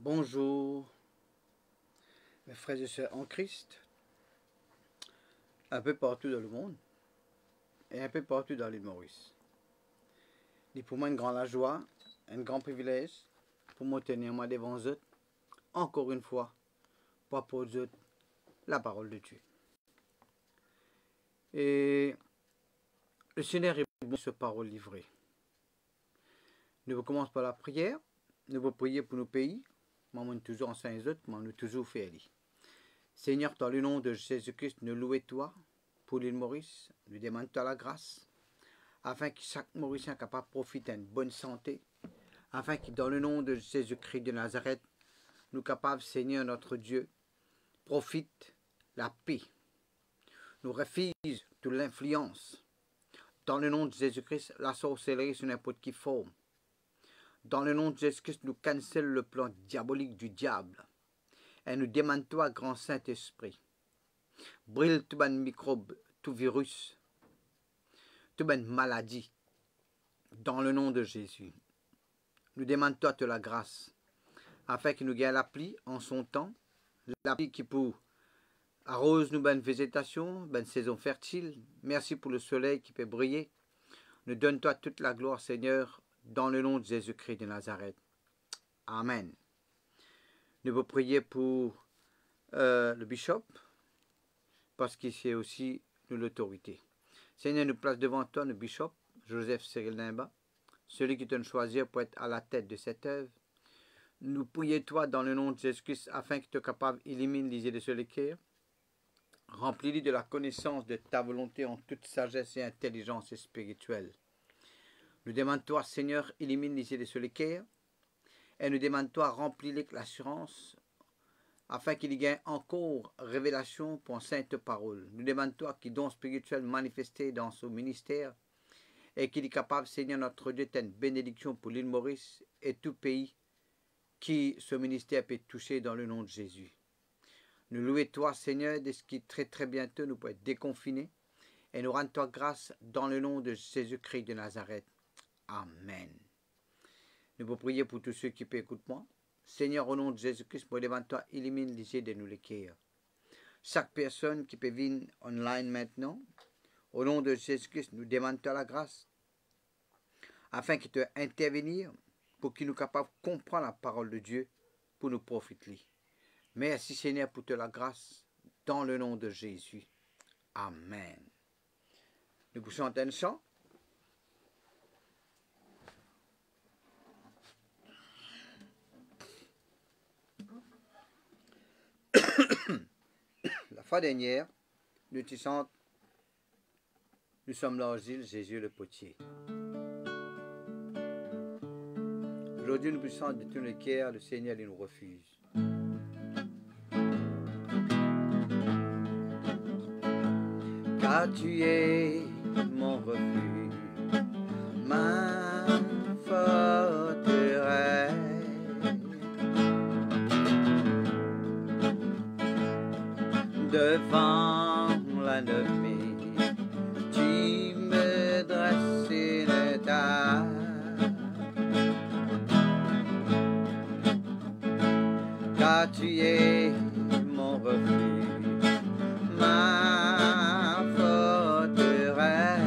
Bonjour, mes frères et sœurs en Christ, un peu partout dans le monde et un peu partout dans l'île Maurice. C'est pour moi une grande joie, un grand privilège pour me tenir moi devant eux, encore une fois, pour apporter la parole de Dieu. Et le Seigneur est bon ce parole livrée. Nous commençons par la prière, nous allons prier pour nos pays. Maman toujours en saint autres, mais nous toujours fait aller. Seigneur, dans le nom de Jésus-Christ, nous louons toi pour l'île Maurice, nous demandons toi la grâce, afin que chaque Mauricien capable de profiter d'une bonne santé, afin que dans le nom de Jésus-Christ de Nazareth, nous capables, Seigneur notre Dieu, profite la paix. Nous refusons toute l'influence. Dans le nom de Jésus-Christ, la sorcellerie sur n'importe quelle forme. Dans le nom de Jésus-Christ, nous cancellons le plan diabolique du diable. Et nous demandons toi, grand Saint-Esprit, brille tout ben microbe, tout virus, tout ben maladie. Dans le nom de Jésus, nous demandons toi de la grâce, afin que nous gagnions la pluie en son temps, la pluie qui pour arrose nous ben végétation, ben saison fertile. Merci pour le soleil qui peut briller. Nous donne toi toute la gloire, Seigneur, dans le nom de Jésus-Christ de Nazareth. Amen. Nous vous prier pour le bishop, parce qu'il c'est aussi nous l'autorité. Seigneur, nous place devant toi le bishop, Joseph Cyril Nimba, celui qui te choisit pour être à la tête de cette œuvre. Nous prions toi dans le nom de Jésus-Christ, afin que tu sois capable d'éliminer les idées de ce cœur. Remplis-les de la connaissance de ta volonté en toute sagesse et intelligence spirituelle. Nous demandons toi, Seigneur, élimine les idées de ce cœur. Et nous demandons toi, remplis-les de l'assurance, afin qu'il y gagne encore révélation pour une sainte parole. Nous demandons toi qui don spirituel manifesté dans ce ministère, et qu'il est capable, Seigneur notre Dieu, d'être une bénédiction pour l'île Maurice et tout pays qui ce ministère peut toucher dans le nom de Jésus. Nous louons toi, Seigneur, de ce qui très très bientôt nous peut être déconfinés, et nous rendons toi grâce dans le nom de Jésus-Christ de Nazareth. Amen. Nous vous prier pour tous ceux qui peuvent écouter moi. Seigneur, au nom de Jésus-Christ, moi devant toi, élimine les idées de nous les cœurs. Chaque personne qui peut venir online maintenant, au nom de Jésus-Christ, nous demandons toi la grâce, afin qu'il te intervenir pour qu'il nous capable de comprendre la parole de Dieu pour nous profiter. Merci Seigneur pour te la grâce, dans le nom de Jésus. Amen. Nous vous chantons un chant. La fois dernière, nous te chantons « Nous sommes l'argile, Jésus le potier ». Aujourd'hui, nous puissons de tout le cœur, le Seigneur il nous refuse. Car tu es mon refuge, ma forteresse. Devant l'ennemi, tu me dresses une table. Car tu es mon refuge, ma forteresse.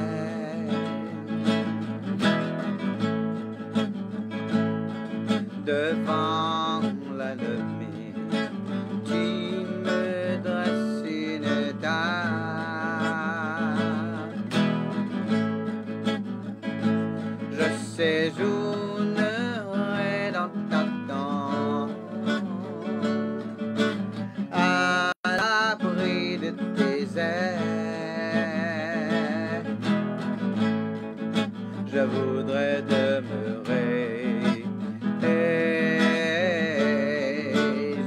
Devant l'ennemi, tu me dresses une table. Je séjournerai dans ta tente, à l'abri de tes ailes. Je voudrais demeurer,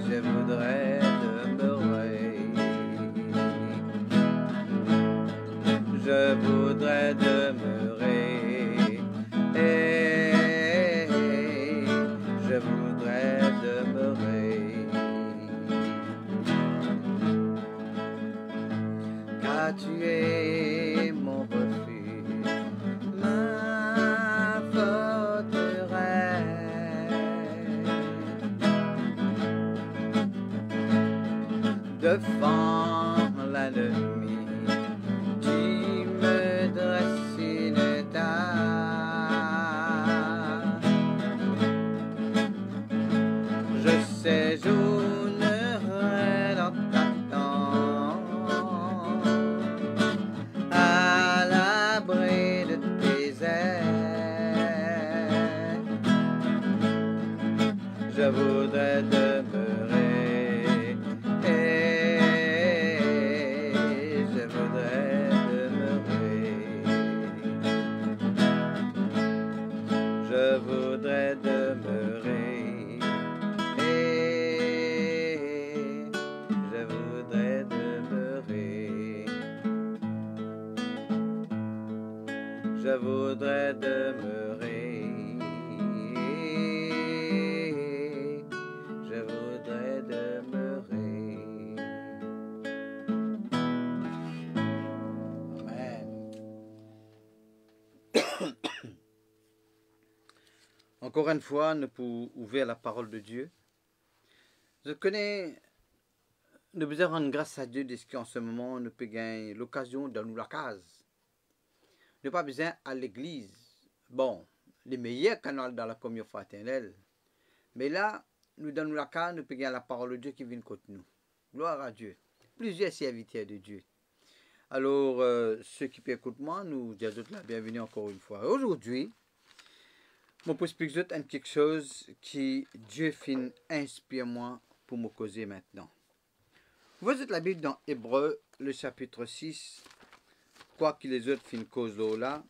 je voudrais demeurer. Je voudrais demeurer, je voudrais demeurer. Car tu es mon refuge, ma forteresse. devant l'ennemi. Tu me dresses une table. Je séjournerai dans ta tente, à l'abri de tes ailes. Je voudrais demeurer, je voudrais demeurer. Je voudrais demeurer, je voudrais demeurer. Je voudrais demeurer. Je voudrais demeurer. Amen. Encore une fois, nous pouvons ouvrir la parole de Dieu. Je connais, nous devons rendre grâce à Dieu de ce qu'en ce moment, nous pouvons gagner l'occasion de nous la case. Nous n'avons pas besoin à l'église. Bon, les meilleurs canaux dans la communion fraternelle. Mais là, nous donnons la case, nous pouvons gagner la parole de Dieu qui vient contre nous. Gloire à Dieu. Plusieurs serviteurs de Dieu. Alors, ceux qui peuvent écouter moi, nous disons la bienvenue encore une fois. Aujourd'hui, je peux expliquer quelque chose qui Dieu fin inspire moi pour me causer maintenant. Vous êtes la Bible dans Hébreux, le chapitre 6, quoi que les autres fin cause là,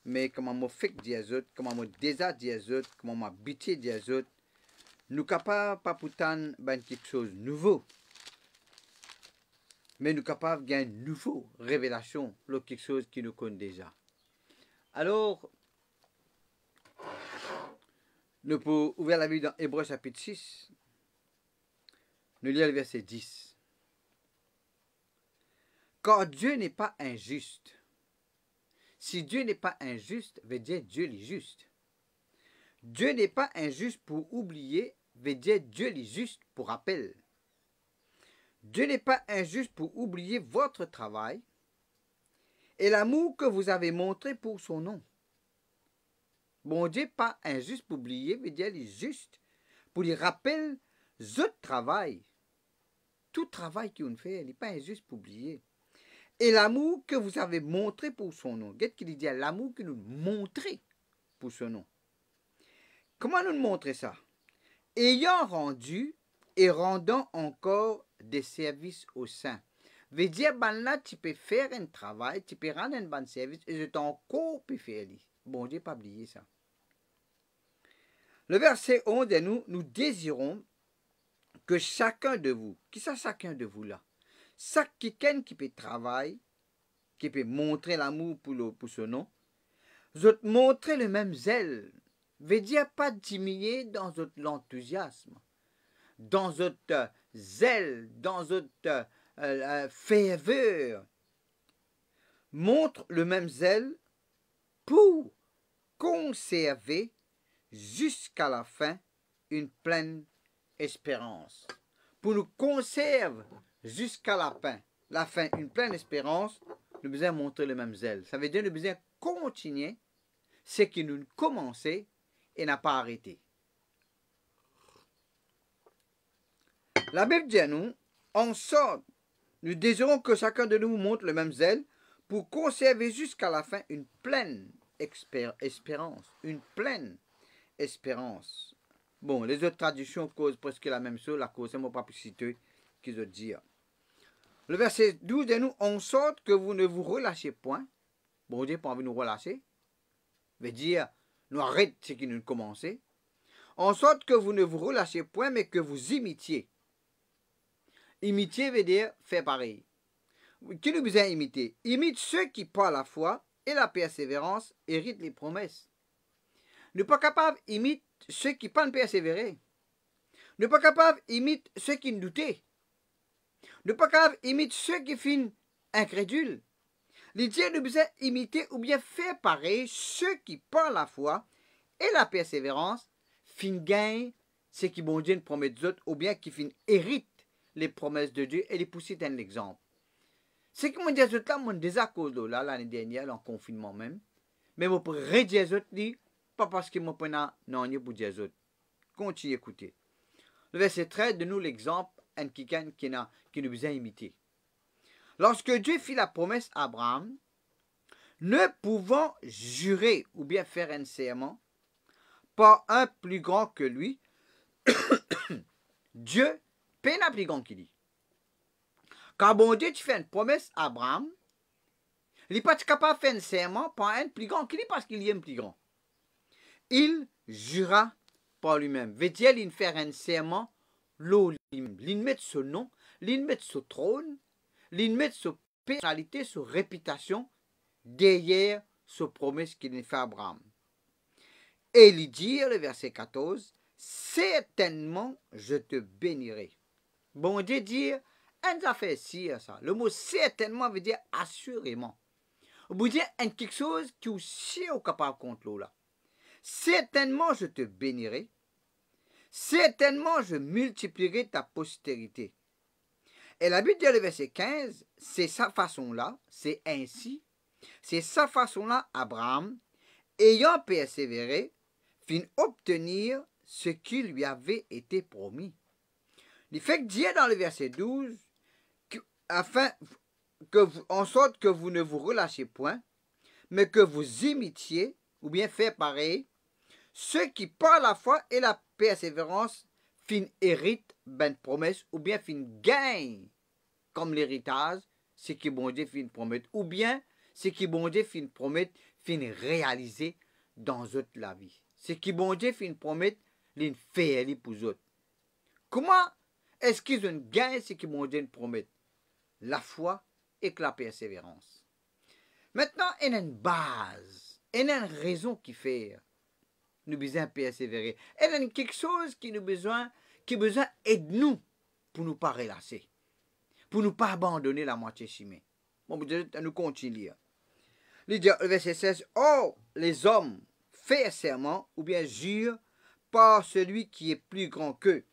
mais comment je fais des autres, comment je désire des autres, comment je habite des autres, nous ne sommes pas pourtant quelque chose de nouveau. Mais nous sommes capables de gagner une nouvelle révélation, quelque chose qui nous connaît déjà. Alors, nous pouvons ouvrir la Bible dans Hébreux chapitre 6. Nous lisons le verset 10. Car Dieu n'est pas injuste. Si Dieu n'est pas injuste, veut dire Dieu est juste. Dieu n'est pas injuste pour oublier, veut dire Dieu est juste pour rappel. Dieu n'est pas injuste pour oublier votre travail et l'amour que vous avez montré pour son nom. Bon Dieu n'est pas injuste pour oublier, veut dire il est juste pour lui rappeler votre travail. Tout travail qu'on fait, il n'est pas injuste pour oublier. Et l'amour que vous avez montré pour son nom. Qu'est-ce qu'il dit? L'amour que nous montrons pour son nom. Comment nous montrer ça? Ayant rendu et rendant encore des services aux saints. Veut dire, ben là, tu peux faire un travail, tu peux rendre un bon service, et je t'en encore peux faire. Bon Dieu, pas oublier ça. Le verset 11, nous désirons que chacun de vous, qui ça chacun de vous là? Quelqu'un qui peut travailler, qui peut montrer l'amour pour son nom, vous montrer le même zèle. Veut dire pas diminuer dans l'enthousiasme, dans votre zèle, dans votre ferveur. Montre le même zèle pour conserver jusqu'à la fin une pleine espérance. Pour nous conserver jusqu'à la fin une pleine espérance, nous devons montrer le même zèle. Ça veut dire que nous devons continuer ce que nous commençons et n'a pas arrêté. La Bible dit à nous, en sorte, nous désirons que chacun de nous montre le même zèle pour conserver jusqu'à la fin une pleine espérance. Une pleine espérance. Bon, les autres traductions causent presque la même chose, la cause, c'est mon pas plus citer qu'ils ont dit. Le verset 12 dit à nous, en sorte que vous ne vous relâchez point. Bon Dieu, pas envie de nous relâcher. Veut dire, nous arrêtons ce qui nous commençait. En sorte que vous ne vous relâchez point, mais que vous imitiez. Imitier veut dire faire pareil. Qui nous besoin imiter? Imite ceux qui, par la foi et la persévérance, héritent les promesses. Nous pas capables d'imiter ceux qui ne persévérer. Nous pas capables d'imiter ceux qui ne doutaient. Nous pas capables d'imiter ceux qui finissent incrédules. L'idée nous besoin imiter ou bien faire pareil ceux qui, par la foi et la persévérance, fin gagnent ce qui bon Dieu promet aux autres, ou bien qui fin héritent les promesses de Dieu et les pousser un exemple. Ce qui m'a dit à là, mon désaccord là, l'année dernière, en confinement même, mais je peux redire pas parce que je peux non pour dire autres. Continuez à écouter. Le verset 13 de nous l'exemple en quelqu'un qui nous besoin imiter. Lorsque Dieu fit la promesse à Abraham, ne pouvant jurer ou bien faire un serment par un plus grand que lui, Dieu peine à plus grand qu'il dit. Quand bon Dieu tu fais une promesse à Abraham, il n'est pas capable de faire un serment par un plus grand qu'il dit parce qu'il y a un plus grand. Il jura par lui-même. Veut dire il fait un serment, il met son nom, il met son trône, il met sa personnalité, sa réputation derrière sa promesse qu'il fait à Abraham. Et il dit, le verset 14, certainement je te bénirai. Bon Dieu dit, on a fait si ça. Le mot certainement veut dire assurément. Vous dire quelque chose qui est aussi capable contre l'eau là. Certainement je te bénirai. Certainement je multiplierai ta postérité. Et la Bible dit le verset 15, c'est sa façon-là, c'est ainsi, c'est sa façon-là, Abraham, ayant persévéré, fin obtenir ce qui lui avait été promis. Il fait que Dieu dans le verset 12, afin en sorte que vous ne vous relâchez point, mais que vous imitiez, ou bien faire pareil, ceux qui par la foi et la persévérance fin héritent ben promesse, ou bien fin gagnent comme l'héritage, ce qui bon Dieu fin promettre, ou bien ce qui bon Dieu fin promettre, fin réaliser dans toute la vie. Ce qui bon Dieu fin promettre, l'in fait pour autres. Comment est-ce qu'ils ont gagné ce qui bon Dieu promet? La foi et la persévérance. Maintenant, il y a une base, il y a une raison qui fait nous besoin persévérer. Il y a quelque chose qui nous besoin aide nous pour nous pas relâcher, pour nous pas abandonner la moitié chimée. Bon, nous continuons. Le verset 16, oh, les hommes font serment ou bien jurent par celui qui est plus grand qu'eux.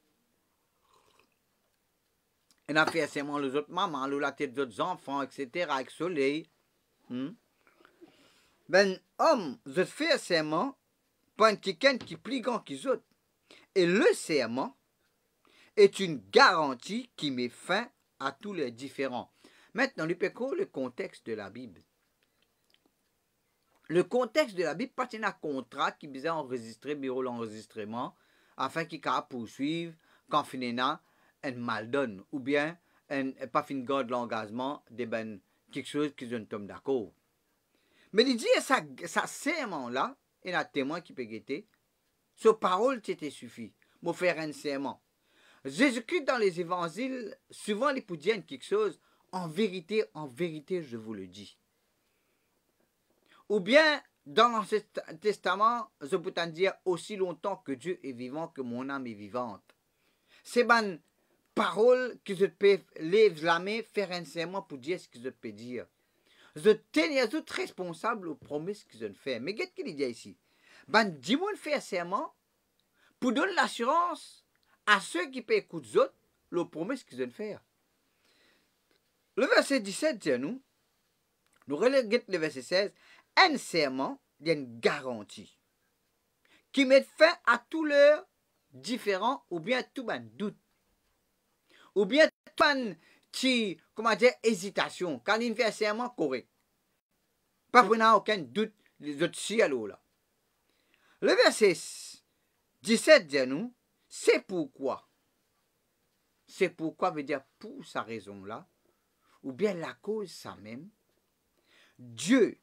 On a fait serment les autres mamans, la tête des autres enfants, etc., avec soleil. Ben, homme, je fais serment par quelqu'un qui est plus grand qu'ils autres. Et le serment est une garantie qui met fin à tous les différends. Maintenant, nous prenons le contexte de la Bible. Le contexte de la Bible, pas un contrat qui besoin enregistrer, bureau l'enregistrement, afin qu'il puisse poursuivre quand finalement un mal donne, ou bien pas fin garde l'engagement de ben quelque chose qui sont tombe d'accord. Mais il dit ça serment là, il y a un témoin qui peut guetter, sa parole c'était suffit, pour faire un serment. Jésus-Christ dans les évangiles, souvent il peut dire quelque chose, en vérité, je vous le dis. Ou bien, dans l'Ancien Testament, je peux t'en dire aussi longtemps que Dieu est vivant, que mon âme est vivante. C'est une parole que je peux lever la main, faire un serment pour dire ce que je peux dire. Je tenais tout responsable aux promesses que je fais. Mais qu'est-ce qu'il dit ici? Dis-moi de faire un serment pour donner l'assurance à ceux qui peuvent écouter les autres, les promesses que je fais. Le verset 17 dit nous reléguons le verset 16, un serment est une garantie qui met fin à tous leurs différends ou bien tout un doute ou bien tout un hésitation quand il fait un serment correct. Pas prenant aucun doute les autres cielo là. Le verset 17 dit nous, c'est pourquoi. C'est pourquoi veut dire pour sa raison là, ou bien la cause ça même, Dieu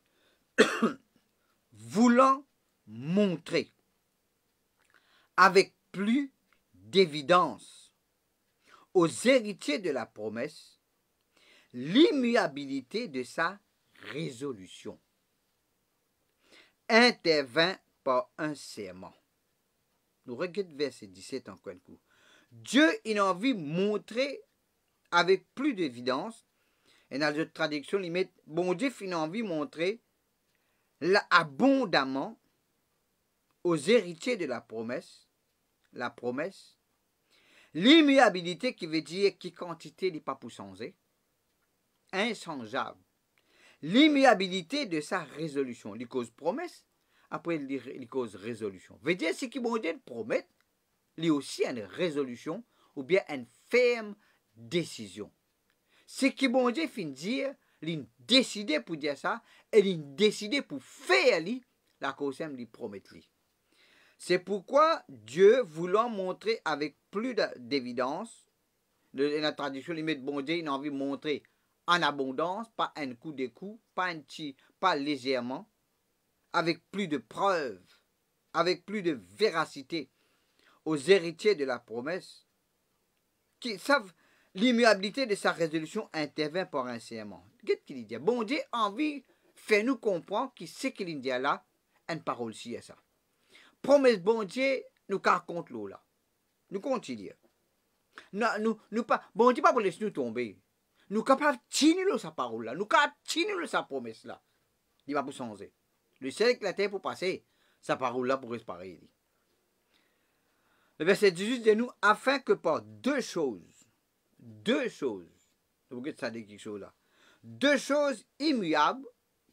voulant montrer avec plus d'évidence aux héritiers de la promesse l'immuabilité de sa résolution, intervint par un serment. Nous regardons verset 17 encore un coup. Dieu, il a envie de montrer avec plus d'évidence, et dans notre traduction, il met, bon Dieu, il a envie de montrer abondamment aux héritiers de la promesse, L'immuabilité qui veut dire qui quantité n'est pas pour changer. Inchangeable. L'immuabilité de sa résolution. Il cause promesse, après il cause résolution. Veut dire ce qui bon Dieu promet, il y a aussi une résolution ou bien une ferme décision. Ce qui bon Dieu fin dire, il a décidé pour dire ça, et il a décidé pour faire la cause qu'il promet. C'est pourquoi Dieu, voulant montrer avec plus d'évidence, la tradition limite bon Dieu, il a envie de montrer en abondance, pas un coup de coup, pas un petit, pas légèrement, avec plus de preuves, avec plus de véracité aux héritiers de la promesse, qui savent l'immuabilité de sa résolution intervient par un serment. Qu'est-ce qu'il dit? Bon Dieu a envie, fait nous comprendre qui c'est qu'il dit là, une parole si à ça. Promesse bon Dieu, nous raconte l'eau là. Nous continuons. Nous pas, bon Dieu pas pour laisser nous tomber. Nous capables de tenir sa parole là, nous capables de tenir sa promesse là. Il va pour changer. Le ciel et la terre pour passer, sa parole là pour respirer. Le verset 18 dit nous, afin que par deux choses, vous voyez ça dit quelque chose là, deux choses immuables,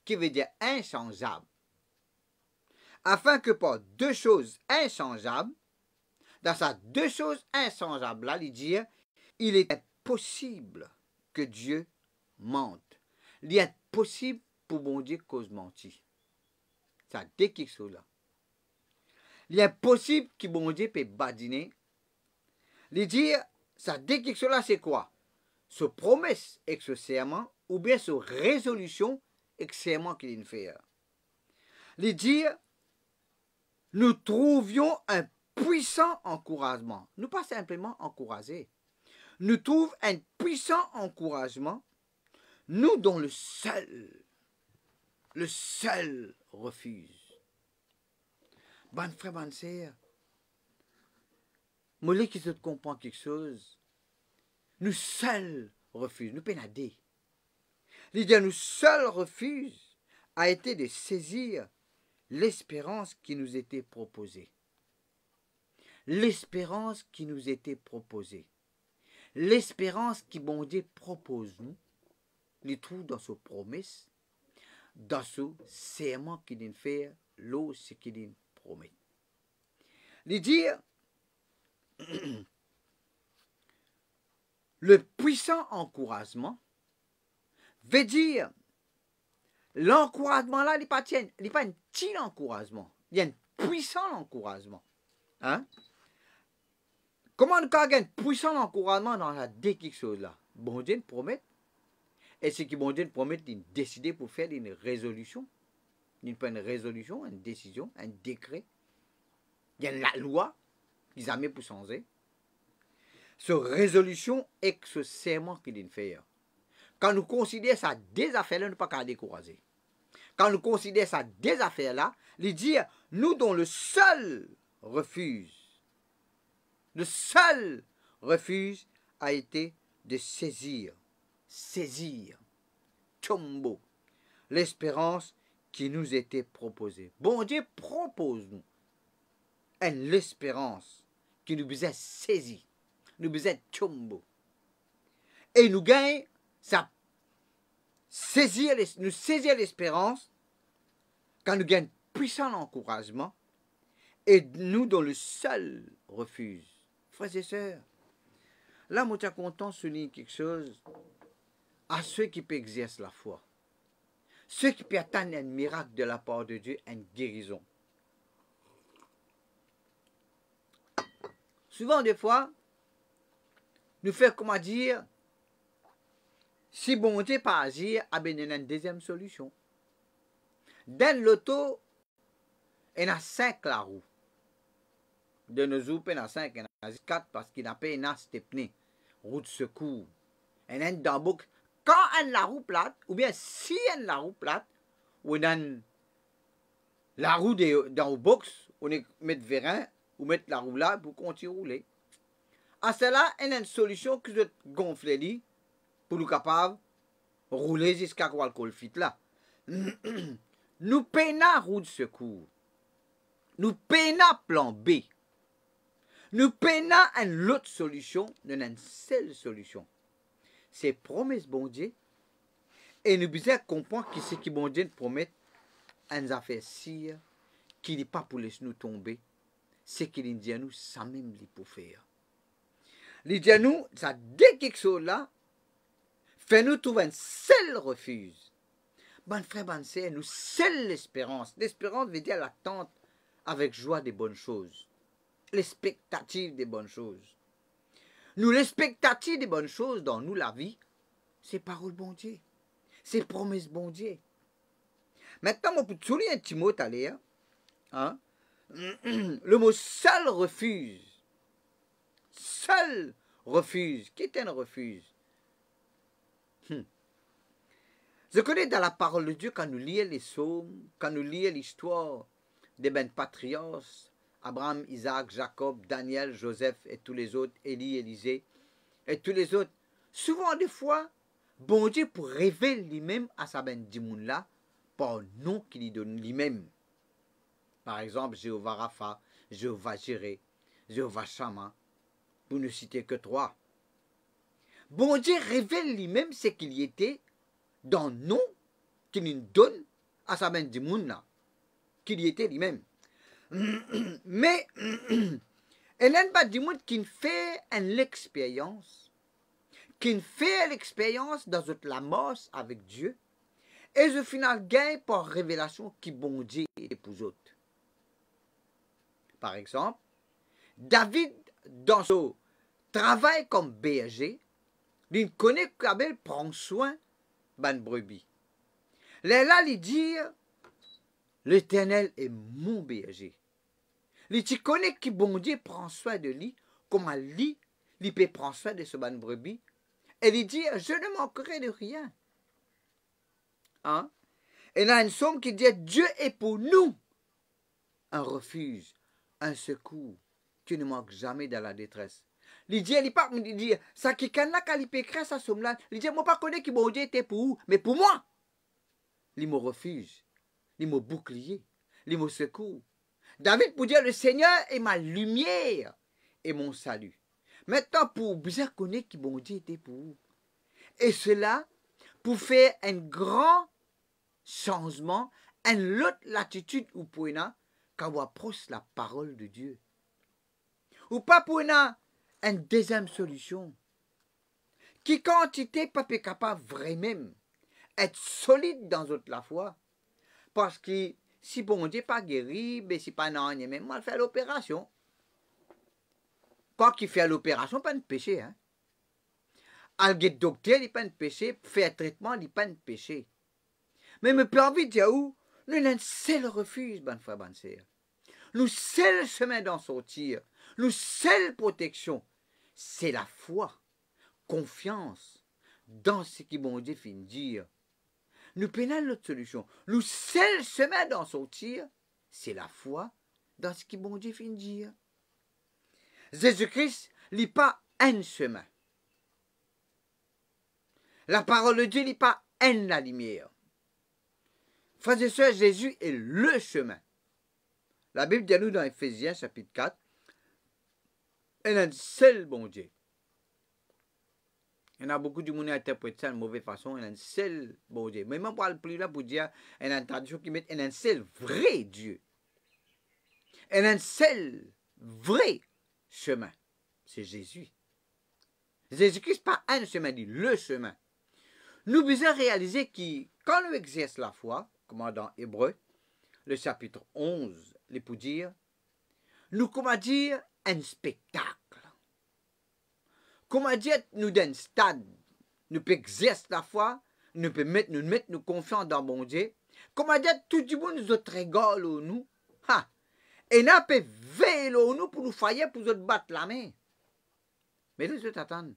qui veut dire inchangeables, afin que par deux choses inchangeables, dans ces deux choses inchangeables là, il dit, il est possible que Dieu mente. Il est possible pour bon Dieu cause menti. Ça dit quelque chose là. Il est possible que bon Dieu peut badiner. Il dit, ça dit quelque chose là, c'est quoi? Ce promesse et ce serment, ou bien ce résolution et ce serment qu'il fait. Il dit, nous trouvions un puissant encouragement. Nous pas simplement encourager. Nous trouvons un puissant encouragement, nous dont le seul refuse. Bonne frère, bonne sœur, moi qui se comprend quelque chose, nous seuls refusons, nous pénadés. L'idée nous seuls refuse a été de saisir l'espérance qui nous était proposée. L'espérance qui nous était proposée. L'espérance qui bon Dieu propose nous, les trouve dans ses promesses, dans ce serment qu'il nous fait, l'eau, ce qu'il nous promet. Les dire, le puissant encouragement veut dire, l'encouragement là, il n'est pas un petit encouragement, il y a un puissant encouragement. Hein? Comment nous avons un puissant encouragement dans la quelque chose là? Bon Dieu nous promet. Et ce que bon Dieu nous promet, il a décidé pour faire une résolution. Il n'y a pas une résolution, une décision, un décret. Il y a la loi qu'ils ont mis pour changer. Ce résolution et ce serment qu'il a fait. Quand nous considérons ça des affaires-là, nous ne pouvons pas décourager. Quand nous considérons ça des affaires-là, il dit, nous dont le seul refuse a été de saisir, tombeau, l'espérance qui nous était proposée. Bon Dieu propose-nous l'espérance qui nous a saisi, nous a tombeau. Et nous gagnons ça, nous saisir l'espérance quand nous gagnons puissant encouragement et nous dont le seul refuse. Frères et sœurs, là, moi, je suis content de souligner quelque chose à ceux qui peuvent exercer la foi. Ceux qui peuvent attendre un miracle de la part de Dieu, une guérison. Souvent, des fois, nous faisons, comment dire, si bon Dieu pas agir, il y a une deuxième solution. Dans l'auto, il y a 5 la roue. De nos jours, il y en a 5, il y en a 4 parce qu'il n'y a pas une stepnée, roue de secours. Il y a une dans boucle. Quand il y a la roue plate, ou bien si il y a la roue plate, ou dans la roue dans le box, on met vérin, ou mettre la roue là pour continuer à rouler. À cela, il y a une solution que je gonfler pour nous capables de rouler jusqu'à quoi le fit là. Nous peinons roue de secours. Nous peinons plan B. Nous peinons une autre solution, nous avons une seule solution. C'est promesse bon Dieu. Et nous devons comprendre que ce que bon Dieu nous promet, une affaire si qui n'est pas pour laisser nous tomber, c'est qu'il dit à nous, ça même pour faire. Il dit à nous, ça dès quelque chose là, fait nous trouver un seul refuge. Bon frère, bon sœur, nous seule l'espérance. L'espérance veut dire l'attente avec joie des bonnes choses. L'expectative des bonnes choses. Nous, l'expectative des bonnes choses dans nous, la vie, c'est parole bon Dieu. C'est promesse bon Dieu. Maintenant, on peut te souligner un petit mot tout à l'heure. Hein? Le mot seul refuse. Seul refuse. Qui est un refuse? Je connais dans la parole de Dieu, quand nous lisons les psaumes, quand nous lisons l'histoire des patriarches, Abraham, Isaac, Jacob, Daniel, Joseph et tous les autres, Élie, Élisée, et tous les autres, souvent des fois, bon Dieu pour révéler lui-même à sa dimoun là, par nom qu'il lui donne lui-même. Par exemple, Jéhovah Rapha, Jéhovah Jireh, Jéhovah Shama, pour ne citer que 3. Bon Dieu révèle lui-même ce qu'il y était dans le nom qu'il nous donne à sa dimoun là, qu'il y était lui-même. Mais il n'y a pas de monde qui fait l'expérience, qui fait l'expérience dans la mort avec Dieu, et au final gagne par révélation qui bon Dieu est pour eux. Par exemple, David, dans son travail comme berger, il connaît qu'Abel prend soin de brebis. Là, il dit, l'Éternel est mon berger. Il connaît que bon Dieu prend soin de lui, comme lui, il peut prendre soin de ce brebis. Et il dit, je ne manquerai de rien. Hein? Et là, une somme qui dit, Dieu est pour nous un refuge, un secours, qui ne manque jamais dans la détresse. Il dit, ça qui quand il peut écrire sa somme là, il dit, moi pas connais que bon Dieu était pour vous, mais pour moi. Il me refuge, il me bouclier, il me secours. David pour dire, le Seigneur est ma lumière et mon salut. Maintenant, pour bien connaître que bon Dieu était pour vous. Et cela, pour faire un grand changement, une autre latitude ou pour quand on approche la parole de Dieu. Ou pas pour une deuxième solution. Qui quantité pas capable vraiment être solide dans la foi. Parce que si bon Dieu pas guéri, ben si pas non, même mal faire l'opération. Quand il fait l'opération, pas de péché. Hein? Alguer docteur, il n'y a pas de péché. Faire traitement, il n'y a pas de péché. Mais me peut envie de dire où nous avons un seul refuge, bonne frère, bonne sœur. Nous seul chemin d'en sortir. Nous seule protection. C'est la foi. Confiance dans ce que bon Dieu finit de dire. Nous prenons notre solution. Nous seul chemin d'en sortir, c'est la foi dans ce que bon Dieu finit de dire. Jésus-Christ n'est pas un chemin. La parole de Dieu n'est pas la lumière. Frères et sœurs, Jésus est le chemin. La Bible dit à nous dans Éphésiens chapitre 4, il y a un seul bon Dieu. Il y en a beaucoup de monde qui interprètent ça de mauvaise façon, il y a un seul bon Dieu. Mais même pas le plus là pour dire, il y a une traduction qui met, il y a un seul vrai Dieu. Il y a un seul vrai chemin. C'est Jésus. Jésus-Christ, pas un chemin, dit le chemin. Nous devons réaliser que quand nous exerçons la foi, comme dans Hébreu, le chapitre 11, les pour dire, nous, comment dire, un spectacle. Comment dire, nous d'un stade, nous pouvons exercer la foi, nous pouvons mettre nous confiance dans bon Dieu. Comment dire, tout le monde nous rigole nous. Ha! Et nous pouvons veiller nous pour nous faire, pour nous battre la main. Mais les autres attendent.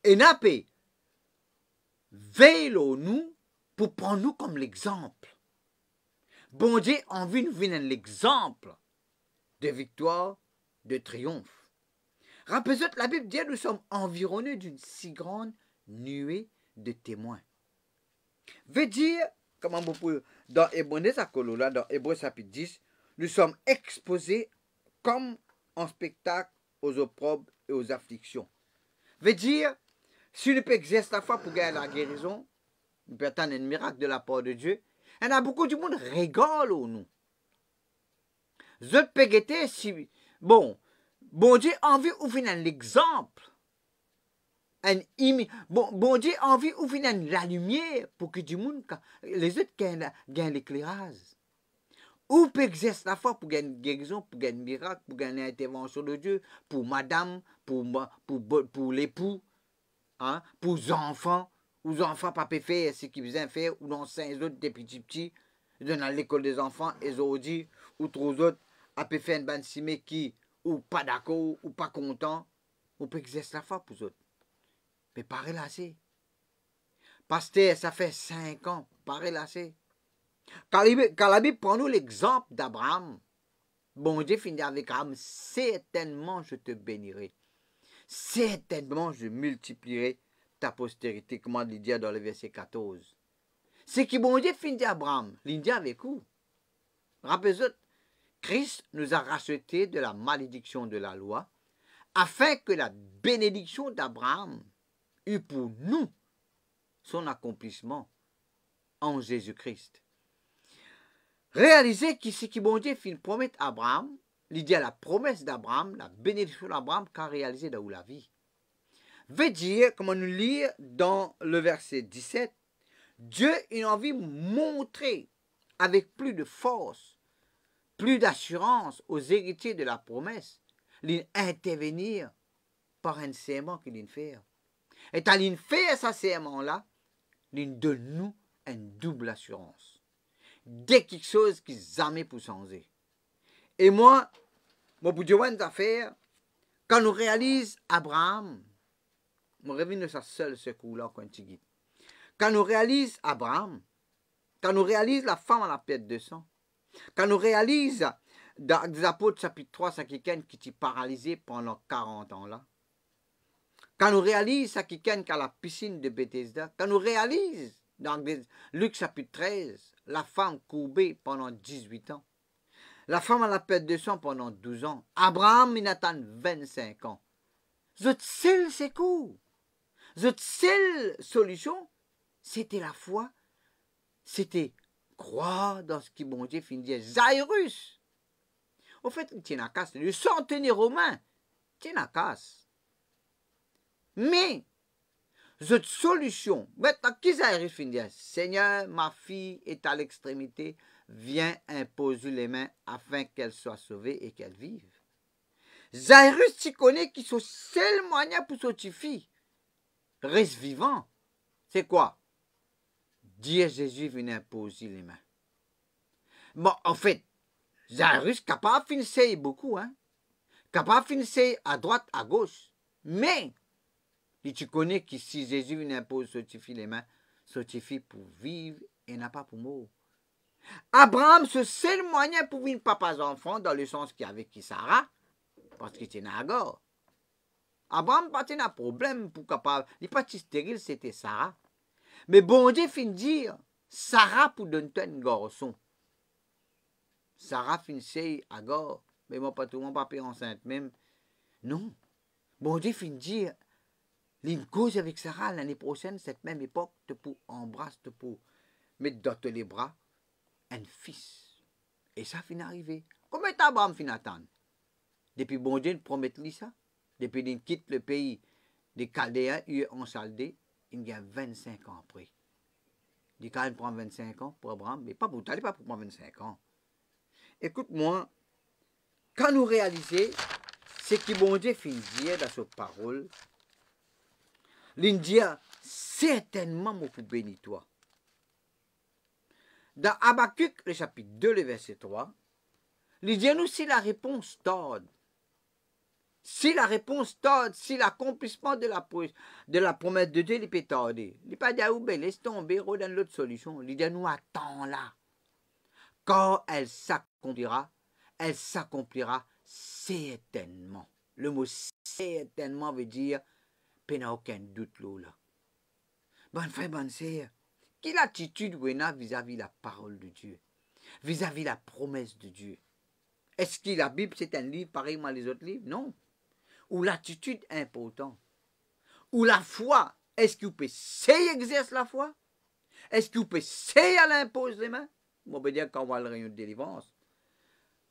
Et nous pouvons veiller nous pour prendre nous comme l'exemple. Bon Dieu a envie de nous donner l'exemple de victoire, de triomphe. Rappelez-vous, la Bible dit que nous sommes environnés d'une si grande nuée de témoins. Veut dire, comment vous pouvez, dans Hébreu chapitre 10, nous sommes exposés comme en spectacle aux opprobres et aux afflictions. Veut dire, si nous peut exercer la foi pour gagner la guérison, nous peut attendre un miracle de la part de Dieu, il y a beaucoup de monde qui rigole au nous. Je peux guetter si, bon Dieu a envie de finir l'exemple. Bon Dieu a envie de finir la lumière pour que du monde, les autres gagnent l'éclairage. Ou peut exercer la foi pour gagner une guérison, pour gagner un miracle, pour gagner l'intervention de Dieu, pour madame, pour l'époux, hein, pour les enfants pas peuvent faire ce qu'ils faisaient faire, ou dans 5 autres des petits, dans l'école des enfants, ils ont dit, ou trois autres, a pu faire une bande simée qui, ou pas d'accord, ou pas content, on peut exercer la foi pour eux autres. Mais pas relâché. Pasteur, ça fait 5 ans, pas relâché. Quand la Bible prend nous l'exemple d'Abraham, bon Dieu finit avec Abraham, certainement je te bénirai. Certainement je multiplierai ta postérité, comme il dit dans le verset 14. C'est que bon Dieu finit d'Abraham, il dit avec vous. Rappelez-vous, Christ nous a rachetés de la malédiction de la loi, afin que la bénédiction d'Abraham eût pour nous son accomplissement en Jésus-Christ. Réalisez que ce que bon Dieu fit promettre à Abraham, il dit à la promesse d'Abraham, la bénédiction d'Abraham qu'a réalisé dans la vie. Veut dire, comme nous lire dans le verset 17, Dieu a envie de montrer avec plus de force, plus d'assurance aux héritiers de la promesse, d'intervenir par un serment qu'il fait. Et à faire ce serment-là, il donne nous une double assurance. Dès quelque chose qui jamais pour changer. Et moi pour dire une affaire, quand nous réalisons Abraham, je reviens de sa seule secours-là quand tu dis. Quand nous réalisons Abraham, quand nous réalisons la femme à la perte de sang, quand nous réalisons dans les Apôtres chapitre 3, c'est quelqu'un qui est paralysé pendant 40 ans là. Quand nous réalisons c'est quelqu'un qui a la piscine de Bethesda, quand nous réalisons dans Luc chapitre 13, la femme courbée pendant 18 ans, la femme à la perte de sang pendant 12 ans, Abraham il attend 25 ans. Votre seul secours, votre seule solution, c'était la foi, c'était croire dans ce qui bon Dieu finit de dire. Jairus, au fait, il tient à casse, le centenaire romain, tient à casse. Mais, cette solution, maintenant, qui Jairus finit de dire, Seigneur, ma fille est à l'extrémité, viens imposer les mains afin qu'elle soit sauvée et qu'elle vive. Jairus, tu connais qui sont seul moyen pour cette fille reste vivant. C'est quoi? Dire Jésus vient imposer les mains. Bon, en fait, Jairus capable de finir beaucoup, hein? Capable de finir à droite, à gauche. Mais, tu connais que si Jésus vient imposer cette fille les mains, cette fille pour vivre et n'a pas pour mourir. Abraham, ce seul moyen pour une papa enfant, dans le sens qu'il y avait qui Sarah, parce qu'il était Nagor. Abraham pas un problème pour capable. Il n'est pas stérile, c'était Sarah. Mais bon Dieu fin dire, Sarah pour donner un garçon. Sarah finissait à Gor, mais moi pas tout mon papier enceinte même. Non. Bon Dieu fin dire, une cause avec Sarah l'année prochaine, cette même époque, pour embrasser, pour mettre dans les bras un fils. Et ça finit arrivé. Combien d'Abraham fin attendre? Depuis bon Dieu promet lui ça. Depuis qu'il quitte le pays des Chaldéens, en Chaldée, il y a 25 ans après. Il prend 25 ans pour Abraham, mais pas pour toi, pas pour moi 25 ans. Écoute-moi, quand nous réalisons ce que bon Dieu fait dire dans sa parole, il dit certainement moi pour bénir toi. Dans Habakkuk, le chapitre 2, le verset 3, il dit nous si la réponse tarde. Si la réponse tarde, si l'accomplissement de la promesse de Dieu il peut tarder, il ne pas dire laisse tomber, redonne l'autre solution. Il dit nous attends là. Quand elle s'accomplira certainement. Le mot certainement veut dire qu'il n'y a aucun doute là. Bonne frère, bonne sœur, quelle attitude vous avez vis-à-vis la parole de Dieu, vis-à-vis la promesse de Dieu? Est-ce que la Bible, c'est un livre pareillement les autres livres? Non. Ou l'attitude est importante. Ou la foi. Est-ce que vous pouvez exercer la foi? Est-ce que vous pouvez à l'impose les mains? On va dire qu'on va à la réunion de délivrance.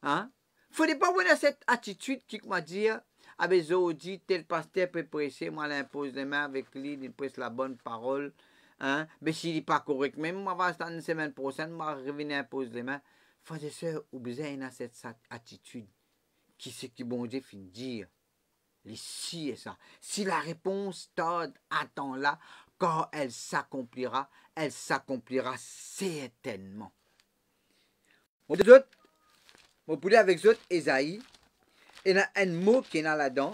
Hein? Il ne faut pas avoir cette attitude qui m'a dit, ah ben, dit, tel pasteur peut prêcher, moi l'impose les mains avec lui, il prêche la bonne parole. Hein? Mais s'il n'est pas correct, même moi, va attendre une semaine prochaine, moi, revenir impose les mains. Frères et sœurs, vous avez cette attitude qui c'est que bon Dieu finit de dire. Les si et ça. Si la réponse tarde, attends-la, quand elle s'accomplira certainement. Vous pouvez avec vous, Esaïe, il y a un mot qui est là-dedans,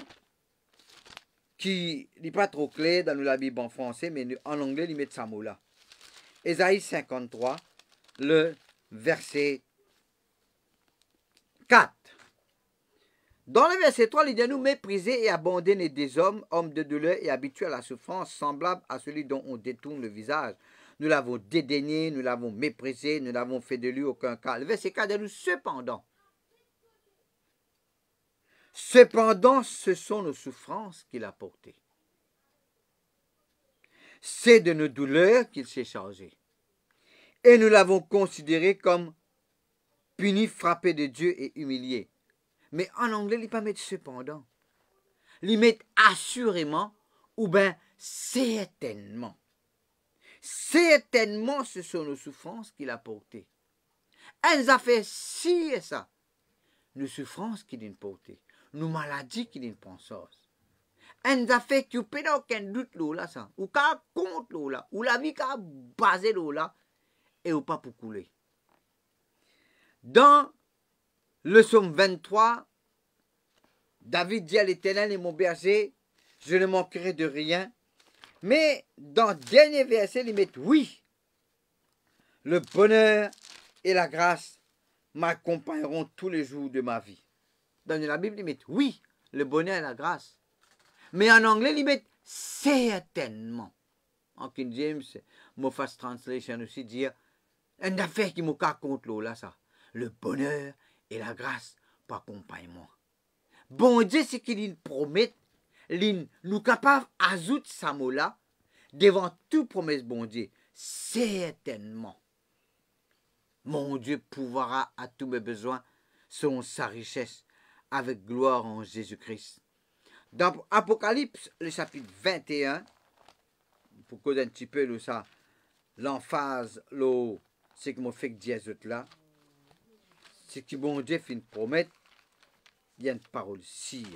qui n'est pas trop clair dans la Bible en français, mais en anglais, il met ce mot-là. Esaïe 53, le verset 4. Dans le verset 3, il dit nous mépriser et abandonner des hommes de douleur et habitués à la souffrance, semblable à celui dont on détourne le visage. Nous l'avons dédaigné, nous l'avons méprisé, nous n'avons fait de lui aucun cas. Le verset 4 dit nous cependant, ce sont nos souffrances qu'il a portées. C'est de nos douleurs qu'il s'est chargé. Et nous l'avons considéré comme puni, frappé de Dieu et humilié. Mais en anglais, il ne pas mettre cependant. Il met assurément ou bien certainement. Certainement, ce sont nos souffrances qu'il a portées. Elles ont fait ci et ça. Nos souffrances qu'il a portées. Nos maladies qu'il a pensées. Elles ont fait qu'il n'y a aucun doute là, ça. Ou qu'à compte là. Ou la vie qu'à basé là. Et ou pas pour couler. Dans le psaume 23, David dit à l'Éternel est mon berger, je ne manquerai de rien. Mais dans le dernier verset, il met oui. Le bonheur et la grâce m'accompagneront tous les jours de ma vie. Dans la Bible, il met oui, le bonheur et la grâce. Mais en anglais, il met certainement. En King James, Moffat Translation aussi dit une affaire qui m'a compte là, ça. Le bonheur et la grâce pour accompagnement. Bon Dieu, c'est qu'il promet, nous capables d'ajouter ça mot-là devant toute promesse, bon Dieu. Certainement. Mon Dieu pourvoira à tous mes besoins selon sa richesse avec gloire en Jésus-Christ. Dans Apocalypse, le chapitre 21, pour causer un petit peu ça, l'emphase, ce qui m'a fait dire là, c'est que bon Dieu fait une promesse, il y a une parole si.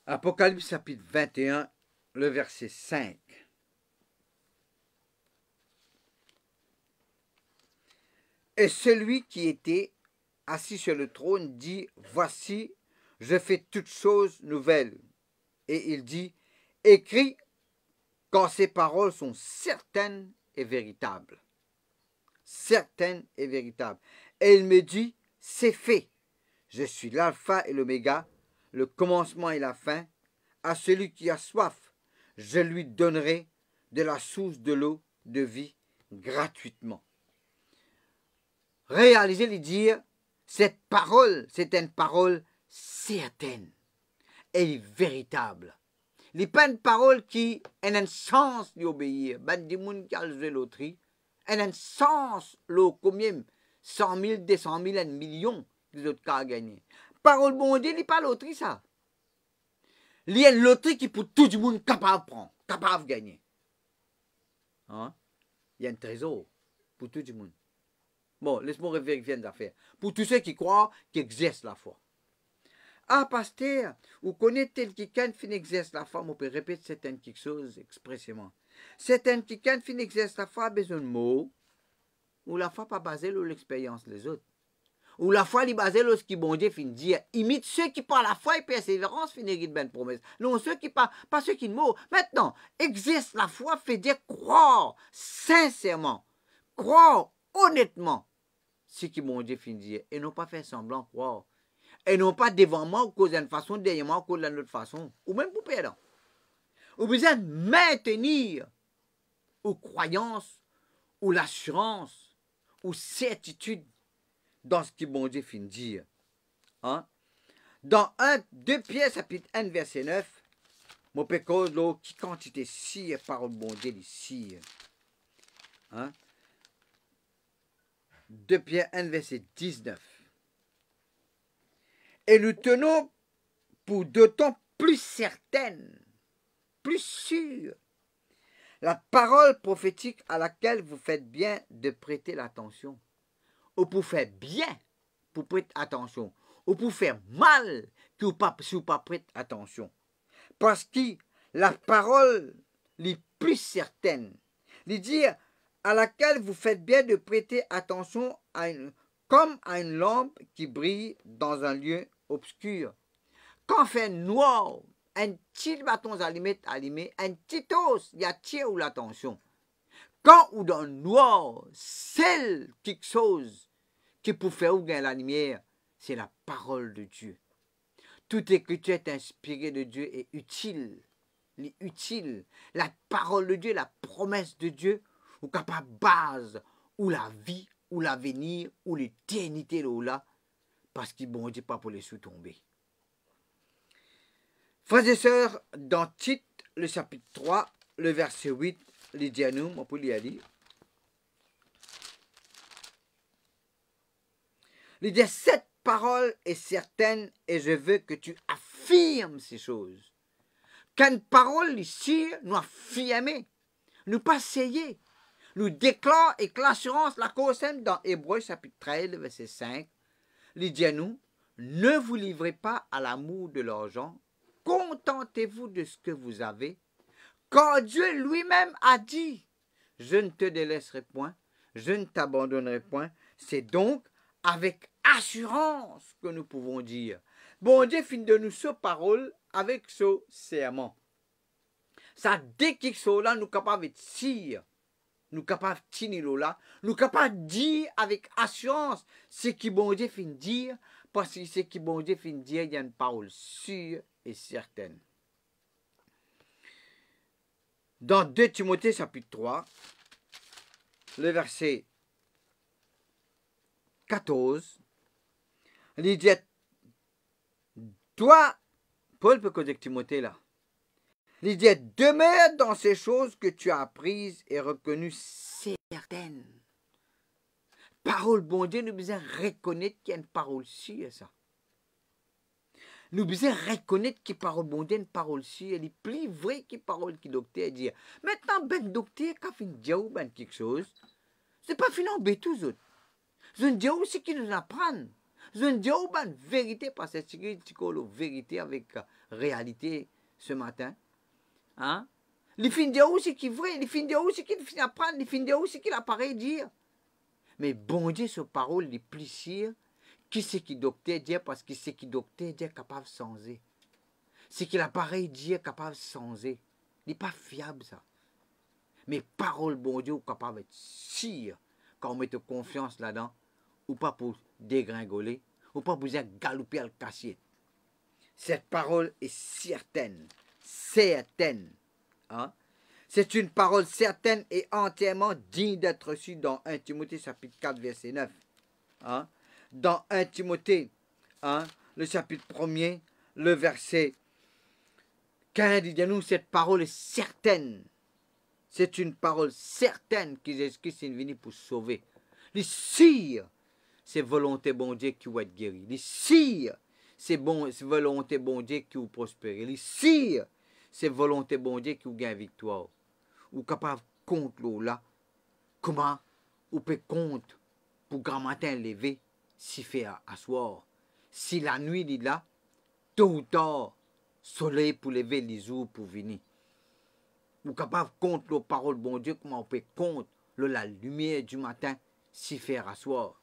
Apocalypse chapitre 21, le verset 5. Et celui qui était assis sur le trône dit, voici, je fais toutes choses nouvelles. Et il dit, écris, quand ces paroles sont certaines et véritables. Certaines et véritables. Et il me dit, c'est fait. Je suis l'alpha et l'oméga, le commencement et la fin. À celui qui a soif, je lui donnerai de la source de l'eau de vie gratuitement. Réalisez les dire, cette parole, c'est une parole certaine et véritable. Il n'est pas une parole qui a un sens d'obéir. Ben, des gens qui ont joué loterie, un sens, combien 100 000, 200 000, 1 million des autres cas à gagner. Parole bon Dieu, il n'est pas loterie, ça. Il y a une loterie qui pour tout le monde capable de prendre, capable de gagner. Hein? Il y a un trésor pour tout le monde. Bon, laisse-moi vérifier une affaire. Pour tous ceux qui croient qui exercent la foi. Ah, pasteur, vous connaissez tel quelqu'un qui exerce la foi, on peut répéter certaines quelque chose expressément. Certaines quelqu'un qui exerce la foi a besoin de mots, ou la foi pas basée sur l'expérience des autres. Ou la foi est basée sur ce qui bon Dieu fin dire. Imite ceux qui par la foi et persévérance finissent de bonne promesse. Non, ceux qui pas ceux qui ne mourent. Maintenant, exerce la foi fait dire croire sincèrement, croire honnêtement ce qui bon Dieu fin dire et non pas faire semblant croire. Et non pas devant moi ou cause d'une façon, derrière moi ou cause d'une autre façon. Ou même pour perdre. Ou besoin de maintenir aux croyances ou l'assurance, ou certitude dans ce que bon Dieu fin de dire. Hein? Dans 2 Pierre chapitre 1 verset 9, mon pécose l'eau qui quantité sire par bon Dieu ici. Hein? 2 Pierre 1 verset 19. Et nous tenons pour d'autant plus certaine, plus sûre, la parole prophétique à laquelle vous faites bien de prêter l'attention. Ou pour faire bien, pour prêter attention. Ou pour faire mal, si vous ne pas prêter attention. Parce que la parole est plus certaine. Les dire à laquelle vous faites bien de prêter attention comme à une lampe qui brille dans un lieu obscur. Quand fait noir, un petit bâton allumé, un petit os, il y a tiré ou l'attention. Quand ou dans le noir, c'est quelque chose qui peut faire ou gagner la lumière, c'est la parole de Dieu. Toute écriture est inspirée de Dieu et utile. Utile. La parole de Dieu, la promesse de Dieu, ou capable base, ou la vie, ou l'avenir, ou l'éternité là, parce qu'il bon Dieu pas pour les sous-tomber. Frères et sœurs, dans Tite, le chapitre 3, le verset 8, il dit à nous, on peut lire. Il dit, cette parole est certaine et je veux que tu affirmes ces choses. Qu'une parole ici, nous affirmer, nous pas essayer. Nous déclare et que l'assurance, la cause dans Hébreux chapitre 13, verset 5, il dit à nous, ne vous livrez pas à l'amour de l'argent, contentez-vous de ce que vous avez, car Dieu lui-même a dit, je ne te délaisserai point, je ne t'abandonnerai point. C'est donc avec assurance que nous pouvons dire, bon Dieu finit de nous ce parole avec ce serment. Ça dès qu'il soit là, nous capables de dire, nous capables de tenir là, nous capables de dire avec assurance ce qui bon Dieu finit de dire, parce que ce qui bon Dieu finit de dire, il y a une parole sûre et certaine. Dans 2 Timothée chapitre 3, le verset 14, il dit, toi, Paul peut causer Timothée là, il dit, demeure dans ces choses que tu as apprises et reconnues certaines. Parole bon Dieu, nous devons reconnaître qu'il y a une parole sûre, ça. Nous devons reconnaître que parole bon Dieu, une parole sûre, elle est plus vraie que parole qui docteur dit. Maintenant, ben docteur, quand il dit ben quelque chose, c'est pas fini en tous autres. Je dis aussi qu'ils nous apprennent. Je dis ben vérité, parce que c'est la vérité avec réalité ce matin. Hein? Les fins de aussi qui est vrai, les fins de aussi qui finit apprendre, les fins de aussi qui l'appareil dire. Mais bon Dieu, ce parole est plus sûre. Qui c'est qui docteur dit parce que c'est qui docteur dit capable de changer. C'est qui l'appareil dit capable de changer. Il n'est pas fiable ça. Mais parole bon Dieu capable d'être sûre quand on met confiance là-dedans, ou pas pour dégringoler, ou pas pour galoper à le cassier. Cette parole est certaine. Certaine. Hein? C'est une parole certaine et entièrement digne d'être reçue dans 1 Timothée chapitre 4 verset 9. Hein? Dans 1 Timothée, hein, le chapitre 1er, le verset 15, il dit à nous, cette parole est certaine. C'est une parole certaine que Jésus-Christ est venu pour sauver. Les sires, c'est volonté bon Dieu qui va être guéri. Les sires, c'est volonté bon Dieu qui va prospérer. Les sires, c'est volonté bon Dieu qui va gagner victoire. Ou capable compte là, comment ou peut compte pour grand matin lever, si fait à soir. Si la nuit est là, tôt ou tard, soleil pour lever les jours pour venir. Ou capable compte la parole bon Dieu, comment on peut compte la lumière du matin, si faire à soir.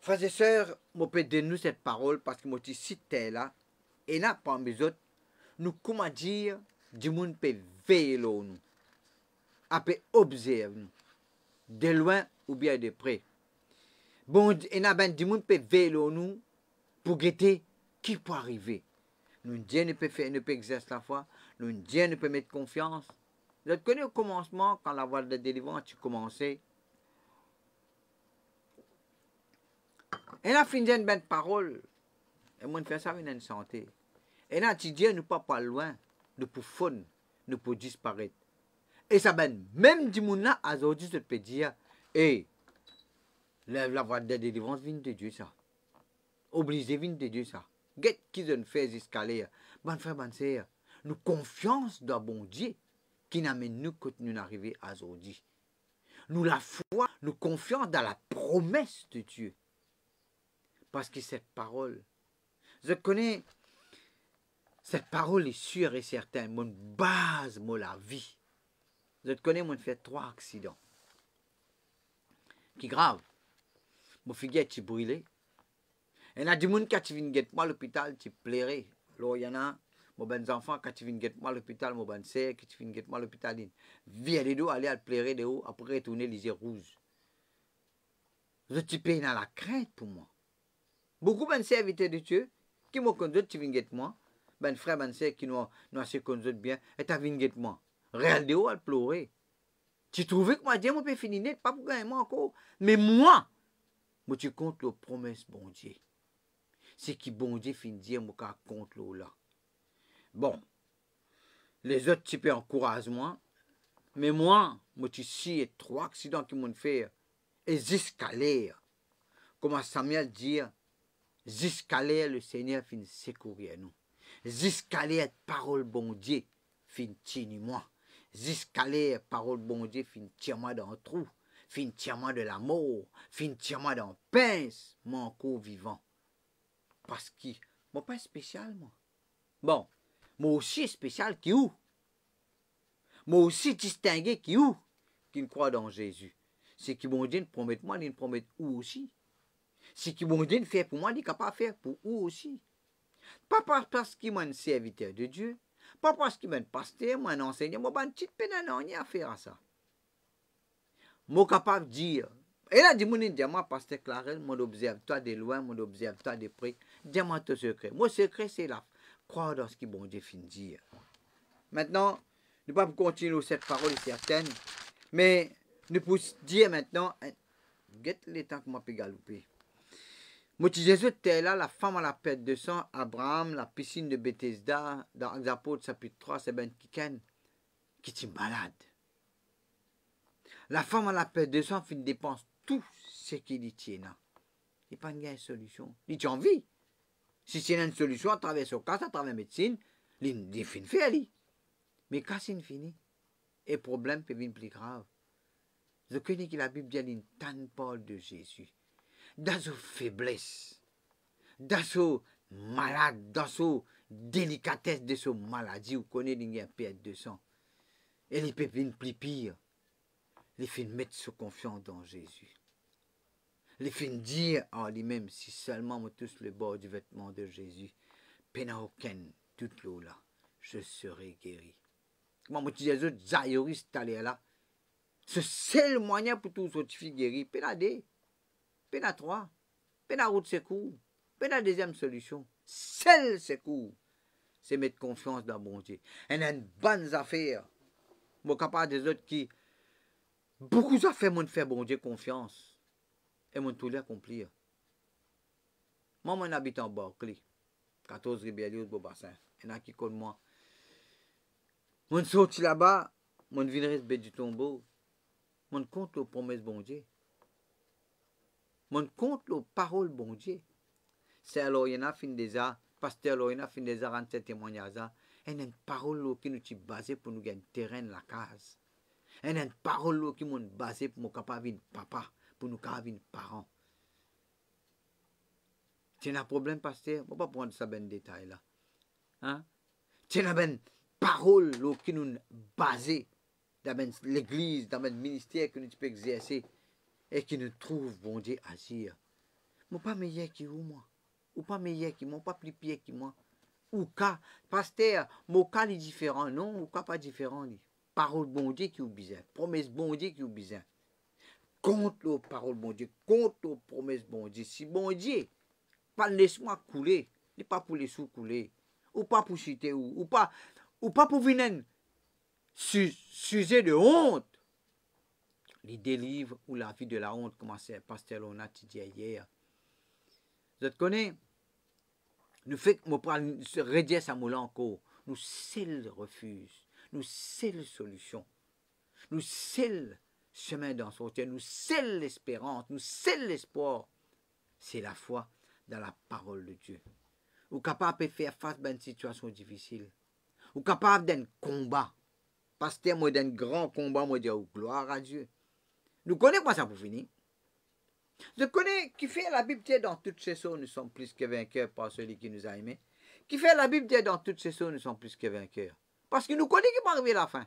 Frères et sœurs, je peux donner nous cette parole parce que moi je cite là, et là, parmi les autres, nous, comment dire, du monde peut veiller nous, peut observer nous, de loin ou bien de près. Bon, et là, ben, du monde peut veiller nous pour guetter qui peut arriver. Nous, Dieu ne peut faire, ne peut exercer la foi, nous, Dieu ne peut mettre confiance, Vous connaissez au commencement, quand la voie de délivrance, tu commençais. Et là, fin une belle parole. Et moi, je fais ça avec une santé. Et là, tu dis, nous pas loin, nous pour fun, nous pour disparaître. Et ça ben, même du monde là, aujourd'hui, je peux dire, et la voie de délivrance vient de Dieu, ça. Obligé vient de Dieu, ça. Qu'est-ce qu'ils fait jusqu'à là? Bon frère, bonne sœur, nous confiance dans bon Dieu qui n'amène nous quand nous arrivons à aujourd'hui. Nous la foi, nous confions dans la promesse de Dieu. Parce que cette parole, je connais, cette parole est sûre et certaine. Mon base, mon la vie. Je connais, moi, fait 3 accidents. Qui grave. Mon figuier, tu brûlé. Et il y a du monde qui vient guetter moi à l'hôpital, tu plairais. Là, il y en a, mon ben enfants, quand tu viens guetter moi à l'hôpital, mon ben sœur, qui viens guetter moi à l'hôpital, viens les deux aller à pleurer de haut, après retourner les yeux rouges. Je te paye dans la crainte pour moi. Beaucoup de serviteurs de Dieu, qui m'ont conduit, tu viens guetter moi. Ben frère, ben sœur, qui nous a se conduit bien, et tu viens guetter moi. Réel de haut à pleurer. Tu trouvais que moi, Dieu, moi, peut finir net, pas pour gagner moi encore. Mais moi tu comptes la promesse, bon Dieu. C'est qui bon Dieu finit dire, moi, compte l'eau là. Bon, les autres, tu peux encourager moi. Mais moi tu sais, 3 accidents qui m'ont fait. Et jusqu'à l'air. Comme Samuel dit, jusqu'à l'air, le Seigneur finit secourir nous. Jusqu'à l'air, parole bon Dieu, finit tirer moi. Jusqu'à l'air, parole bon Dieu, finit tirer moi dans le trou. Finit tirer moi de la mort. Finit tirer moi dans le pince. Moi encore vivant. Parce que, moi pas spécial, moi. Bon, moi aussi spécial qui où? Moi aussi distingué qui où? Qui ne croit dans Jésus. C'est qui bon Dieu ne promet moi, il ne promet où aussi. C'est qui bon Dieu ne fait pour moi, il est capable de faire pour où aussi. Pas parce qu'il m'a un serviteur de Dieu, pas parce qu'il m'a un pasteur, moi un enseignant, moi pas une petite peine à faire à ça. Moi capable de dire, et là, dis-moi, dis-moi, pasteur Clarel, moi observe toi de loin, moi observe toi de près, dis-moi ton secret. Mon secret, c'est là, croire dans ce que bon Dieu finit dire. Maintenant, nous ne pouvons pas continuer cette parole est certaine, mais nous pouvons dire maintenant, guette les temps que moi peux galoper. Moi, Jésus était là, la femme à la perte de sang, Abraham, la piscine de Bethesda, dans les Apôtres, chapitre 3, c'est Ben Kiken, qui est malade. La femme à la perte de sang fait dépense tout ce qu'il y tient. Il n'y a pas de solution. Il y a envie. Si c'est une solution à travers ce cas, à travers la médecine, il finit faire. Mais quand c'est fini, et problème peut venir plus grave. Je connais que la Bible dit une tant parole de Jésus. Dans sa faiblesse, dans sa malade, dans sa délicatesse de sa maladie, vous connaissez une perte de sang. Et les peut venir plus pire. Les fait mettre sa confiance dans Jésus. Les fait dire en lui-même, si seulement me touche le bord du vêtement de Jésus, pena aucun, toute l'eau là, je serai guéri. Moi, je dis Jésus, Zaïoris, t'allais là. Ce seul moyen pour tous autres filles guérir, pena 2, pena 3, pena route secours, pena deuxième solution. Seul secours, c'est mettre confiance dans bon Dieu. Et une bonne affaire. Moi, capable des autres qui, beaucoup d'affaires m'ont fait bon Dieu confiance. Et m'ont tout accomplir. Moi, je habite en Barclay, 14 Ribéry au Beaubassin. Il y en a qui connaissent moi. Je suis sorti là-bas, je viens rester du tombeau. Je compte les promesses bon Dieu. Je compte les paroles bon Dieu. C'est alors, il y en a fin des arts, pasteur, il y en a fin des arts en ces témoignages. Il y a une parole qui nous est basée pour nous gagner terrain la case. Il y a une parole qui nous est basée pour nous capable de papa, pour nous capable de parents. Tu as un problème, pasteur? On ne va pas prendre ça ben détail là. Hein? Tu as une parole qui nous est basée dans l'église, dans le ministère que nous pouvons exercer et qui nous trouve, bon Dieu, agir. Je ne suis pas meilleur que vous, moi. Ou pas meilleur que moi, pas plus pire que moi. Ou cas, pasteur, mon cas est différent. Non, ou cas pas différent. Parole bon Dieu qui est bizarre. Promesse bon Dieu qui est bizarre. Contre la parole bon Dieu, contre la promesse bon Dieu. Si bon Dieu, pas laisse-moi couler, n'est pas pour les sous couler. Ou pas pour chuter, ou pas pour venir sujet de honte, les délivre ou la vie de la honte, comme Pasteur Lona dit hier. Vous connaissez, nous fait se redire ça moulin encore. Nous seul refuse, nous seule solution, nous seul chemin dans son terre, nous seule l'espérance, nous seul l'espoir. C'est la foi dans la parole de Dieu. Ou capable de faire face à une situation difficile. Ou capable d'un combat. Pasteur, moi, d'un grand combat, moi, dire gloire à Dieu. Nous connaissons pas ça pour finir. Je connais qui fait la Bible dit dans toutes ces choses, nous sommes plus que vainqueurs par celui qui nous a aimés. Qui fait la Bible dit dans toutes ces choses, nous sommes plus que vainqueurs. Parce que nous connaissons qui va arriver à la fin.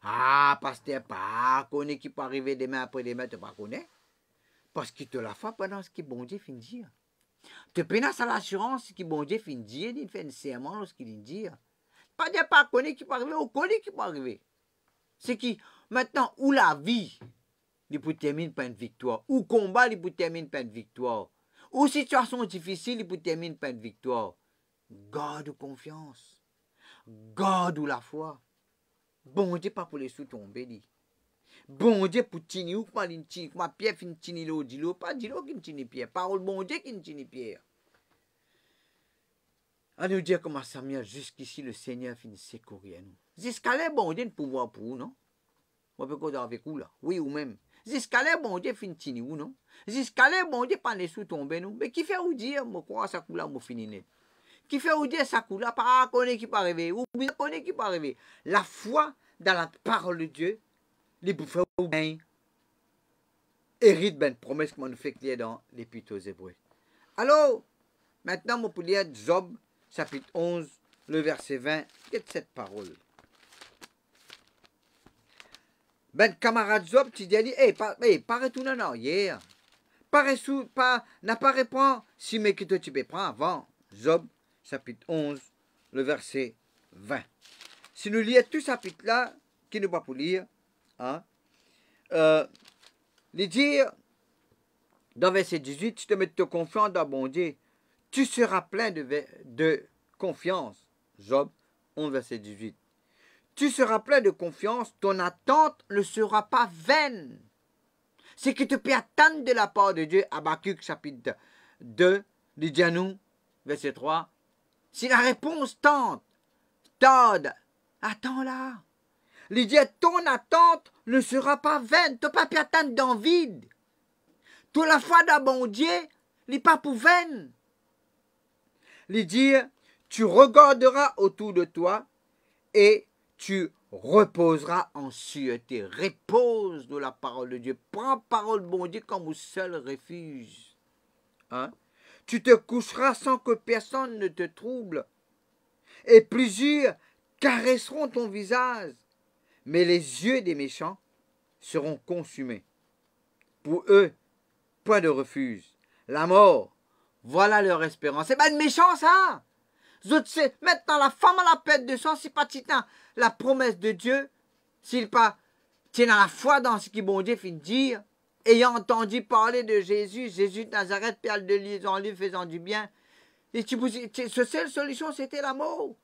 Ah, pasteur, pas connaît qui peut arriver demain après demain, tu ne connais pas. Parce qu'il te la fait pendant ce que bon Dieu finit de dire. Tu pénasses à l'assurance ce que bon Dieu finit de dire, il fait un serment lorsqu'il dit. Pas dire pas connaît qui peut arriver, ou connaît qui peut arriver. C'est qui, maintenant, où la vie, il peut terminer par une victoire. Ou combat, il peut terminer par une victoire. Ou situation difficile, il peut terminer par une victoire. Garde confiance. Garde la foi. Bon Dieu, pas pour les sous-tomber, dit. Bon Dieu, pour tini ou pas l'intini, ma pierre fin tini l'eau, dit l'eau, pas dit l'eau qui tini pierre. Parole bon Dieu qui tini pierre. À nous dire comme à Samuel, jusqu'ici le Seigneur finit secourir nous. Jusqu'à là, bon Dieu, pouvoir pour vous, non? On peut dire avec vous là, oui ou même. Jusqu'à là, bon Dieu finit tini ou non? Jusqu'à là, bon Dieu, pas les sous-tomber nous. Mais qui fait vous dire, moi, quoi, ça coule là, moi, fini net. Qui fait vous dire, ça coule là, pas connaît qui peut arriver, ou bien connaît qui peut arriver. La foi dans la parole de Dieu, les bouffeurs bien hérite ben promesse qu'on nous fait clair dans l'Épître aux Hébreux. Alors, maintenant, on peut lire Job, chapitre 11, le verset 20, qu'est cette parole? Ben camarade Job, tu dis, pas retourner en arrière. N'apparaît pas si mais que tu peux prendre avant. Job, chapitre 11, le verset 20. Si nous lisons tout ce chapitre-là, qui n'est pas pour lire, hein, les dire, dans verset 18, tu te mets de confiance dans bon Dieu, tu seras plein de confiance. Job 11, verset 18. Tu seras plein de confiance, ton attente ne sera pas vaine. Ce que tu peux attendre de la part de Dieu, Habakkuk chapitre 2, il dit à nous, verset 3, si la réponse tarde, attends-la. Il dit, ton attente ne sera pas vaine, tu ne peux pas attendre dans le vide. Toute la foi d'un bon Dieu, il n'est pas pour vaine. Il dit, tu regarderas autour de toi et tu reposeras en sûreté. Repose de la parole de Dieu. Prends parole bon Dieu comme au seul refuge. Hein? Tu te coucheras sans que personne ne te trouble. Et plusieurs caresseront ton visage. Mais les yeux des méchants seront consumés. Pour eux, point de refuge. La mort, voilà leur espérance. C'est pas de méchant ça. Maintenant la femme à la perte de sang, c'est pas titan. La promesse de Dieu, s'il pas tient la foi dans ce que bon Dieu finit de dire, ayant entendu parler de Jésus, Jésus de Nazareth, perle de liaison, lui faisant du bien. Et sa seule solution, c'était la mort.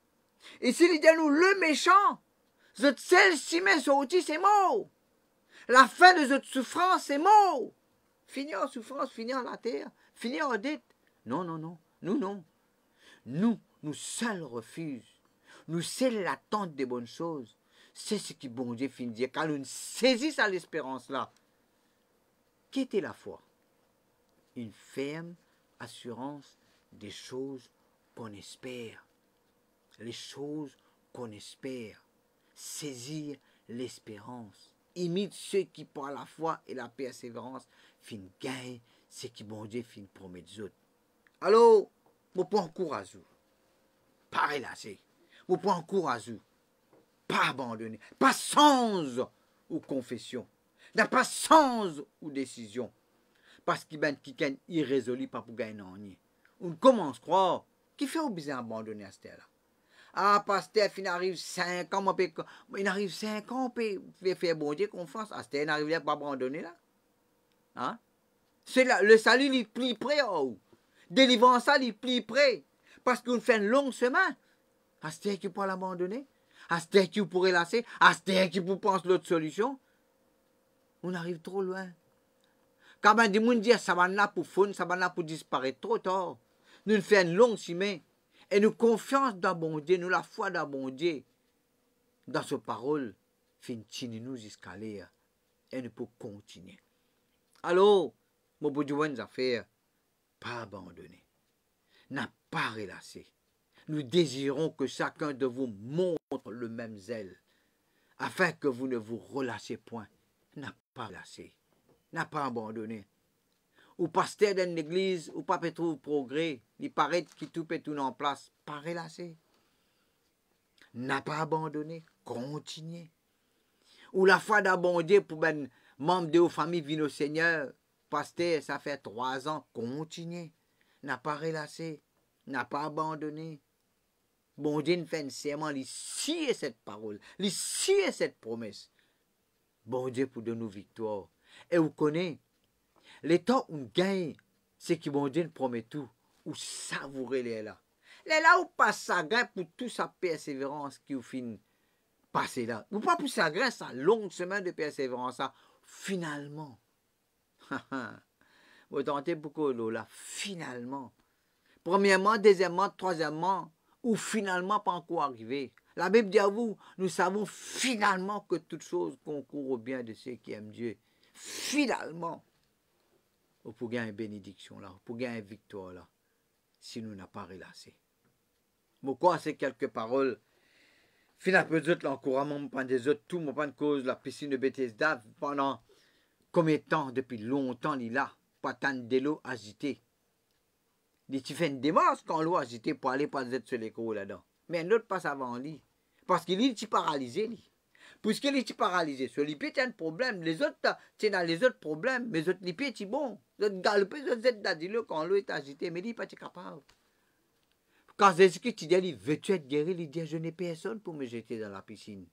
Et s'il dit à nous, le méchant, cette seule ciment sur outil, c'est mort. La fin de cette souffrance, c'est mort. Finir en souffrance, finir en la terre, finir en dette. Non, non, non. Nous, non. Nous seuls refusons. Nous seuls l'attente des bonnes choses. C'est ce qui bon Dieu finit de dire. Quand nous saisissons à l'espérance-là, qu'était la foi? Une ferme assurance des choses qu'on espère. Les choses qu'on espère. Saisir l'espérance. Imite ceux qui, par la foi et la persévérance, fin gagnent ce qui bon Dieu fin promet aux autres. Alors, vous pouvez encourager. Pas relâcher. Vous pouvez encourager. Pas abandonner. Pas sans ou confession. Pas sans ou décision. Parce qu'il y a qui est irrésolu pas pour gagner en rien. On commence à croire qui fait obligé d'abandonner à ce là. Ah, pasteur, il arrive 5 ans, il arrive 5 ans, il peut faire bon Dieu confiance. À ce il n'arrive pas à abandonner là. Hein? C'est là, le salut, il est plus près. Oh. Délivrance, il est plus près. Parce qu'on fait une longue semaine. À ce qui peut l'abandonner. À ce qui vous pourrait lasser, à ce qui vous pense l'autre solution, on arrive trop loin. Quand ben des gens disent ça va là pour fondre, ça va là pour disparaître trop tard. Nous faisons une longue chemin. Et nous confiance dans bon Dieu, nous la foi dans bon Dieu, dans sa parole, fin nous jusqu'à l'air. Et nous pouvons continuer. Alors, mon bout de affaires, pas abandonner. N'a pas relâché. Nous désirons que chacun de vous montre le même zèle, afin que vous ne vous relâchez point. N'a pas relâché. N'a pas abandonné. Ou pasteur d'une église, ou pas peut trouver progrès, il paraît qu'il tout peut tout en place, pas relâché. N'a pas abandonné, continuez. Ou la foi d'abonder pour ben membre de vos familles vient au Seigneur, pasteur, ça fait 3 ans, continuez. N'a pas relâché, n'a pas abandonné. Bon Dieu fait un serment, il sied cette parole, il sied cette promesse. Bon Dieu pour donner nos victoires. Et vous connaissez, les temps où on gagne, c'est que bon Dieu promet tout, ou savourer les là. Les là où passe sa grâce pour toute sa persévérance qui vous finit passer là. Ou pas pour sa grâce, sa longue semaine de persévérance, finalement. Vous tentez beaucoup là, finalement. Premièrement, deuxièmement, troisièmement, ou finalement pas encore arrivé. La Bible dit à vous, nous savons finalement que toute chose concourt au bien de ceux qui aiment Dieu. Finalement. Vous pouvez gagner une bénédiction là, vous pouvez gagner une victoire là, si nous n'avons pas relâché. Pourquoi c'est quelques paroles? Finalement, les autres, l'encouragement, pas des autres, tout, mon pas de cause, la piscine de Bethesda, pendant combien de temps, depuis longtemps, il est là, pas tant de l'eau agitée. Il fait une démarche quand l'eau agitée pour aller pas sur l'école là-dedans. Mais un autre passe avant lui. Parce qu'il est paralysé, lui. Puisqu'il est paralysé, sur les pieds, il y a un problème. Les autres, c'est dans les autres problèmes, mais les autres, les pieds, c'est bon. Les autres galopent, les autres, c'est quand l'eau est agitée, mais il n'est pas capable. Quand Jésus-Christ dit, veux-tu être guéri, il dit, je n'ai personne pour me jeter dans la piscine.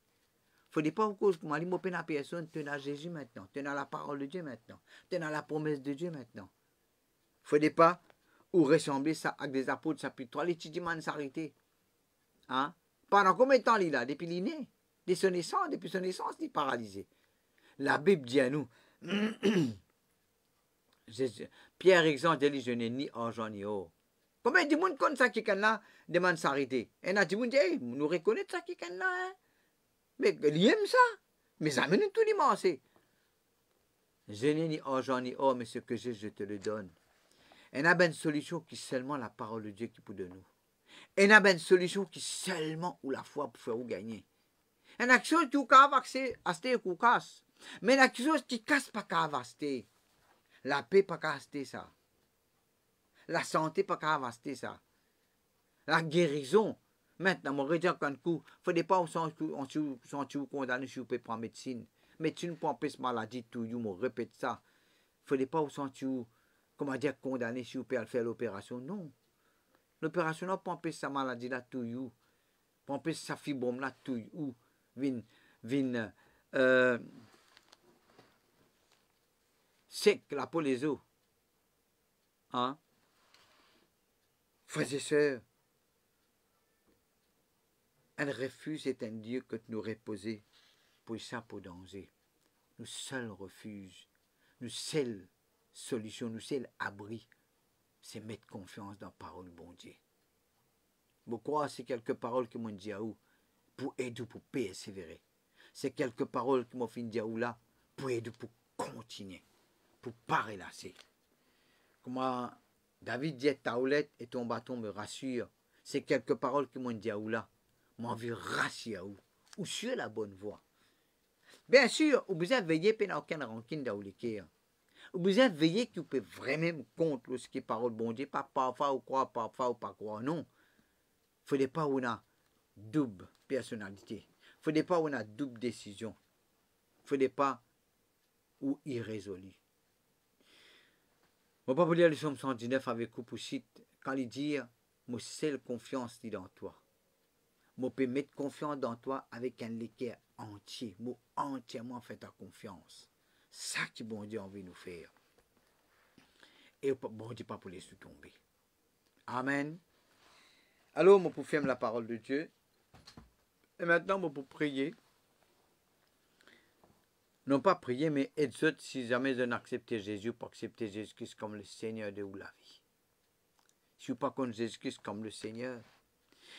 Il ne faut pas cause que moi, je n'ai personne, tu as Jésus maintenant, tu as la parole de Dieu maintenant, tu as la promesse de Dieu maintenant. Il ne faut pas ou ressembler ça avec des apôtres chapitre 3, les tidimans s'arrêter. Hein? Pendant combien de temps il est là? Depuis qu'il est né? Depuis son naissance, il est paralysé. La Bible dit à nous, Pierre exemple dit, je n'ai ni argent ni or. Combien de monde connaît ça qui est là, demande s'arrêter? Et il y a des gens qui disent, nous reconnaissons ça qui est là. Hein? Mais il aime ça. Mais ça mène tout l'immense. Je n'ai ni argent ni or, mais ce que j'ai, je te le donne. Il y a une solution qui est seulement la parole de Dieu qui peut de nous. Il y a une solution qui est seulement où la foi pour faire gagner. Il y a quelque chose qui peut acheter ou casse. Mais il y a quelque chose qui ne casse pas qu'à acheter. La paix pas qu'à acheter ça. La santé pas qu'à acheter ça. La guérison. Maintenant, mon redire qu'un coup, il ne faut pas vous condamner si vous pouvez prendre médecine. Médecine pour empêcher maladie, tout, vous me répète ça. Il ne faut pas vous sentir, comment dire, condamné si vous pouvez faire l'opération. Non. L'opération n'a pas empêché sa maladie là, tout, vous. Pour empêcher sa fibrome là, tout, vous. Sec, la peau, les os. Hein? Frères et sœurs, un refuge est un lieu que nous reposer pour ça, pour danger. Nous seuls refuge, nous seuls solution, nous seuls abri, c'est mettre confiance dans la parole bon Dieu. Vous croyez c'est quelques paroles que m'ont dit à vous pour aider, pour persévérer. C'est quelques paroles que m'ont fait dire à vous là pour aider, pour continuer, pour ne pas relâcher. Comment David dit ta houlette et ton bâton me rassure. C'est quelques paroles que m'ont dit à vous là. M'ont envie de rassurer à vous. Ou sur la bonne voie. Bien sûr, vous besoin de veiller pour aucune rancune dans le cœur. Vous besoin de veiller que vous pouvez vraiment contre ce qui est parole bon Dieu, pas parfois ou croire, parfois ou pas croire. Non. Il ne faut pas qu'on a double personnalité. Il ne faut pas qu'on a double décision. Il ne faut pas ou irrésolu. Je ne vais pas vous lire le psaume 119 avec vous pour site. Quand il dit, moi seule confiance dans toi. Je peux mettre confiance dans toi avec un cœur entier. Moi entièrement fait ta confiance. Ça qui bon Dieu a envie de nous faire. Et bon Dieu pas pour les sous-tomber. Amen. Alors, moi pour faire la parole de Dieu. Et maintenant, pour prier, non pas prier, mais être si jamais vous acceptez Jésus, pour accepter Jésus-Christ comme le Seigneur de la vie. Si vous pas contre Jésus-Christ comme le Seigneur,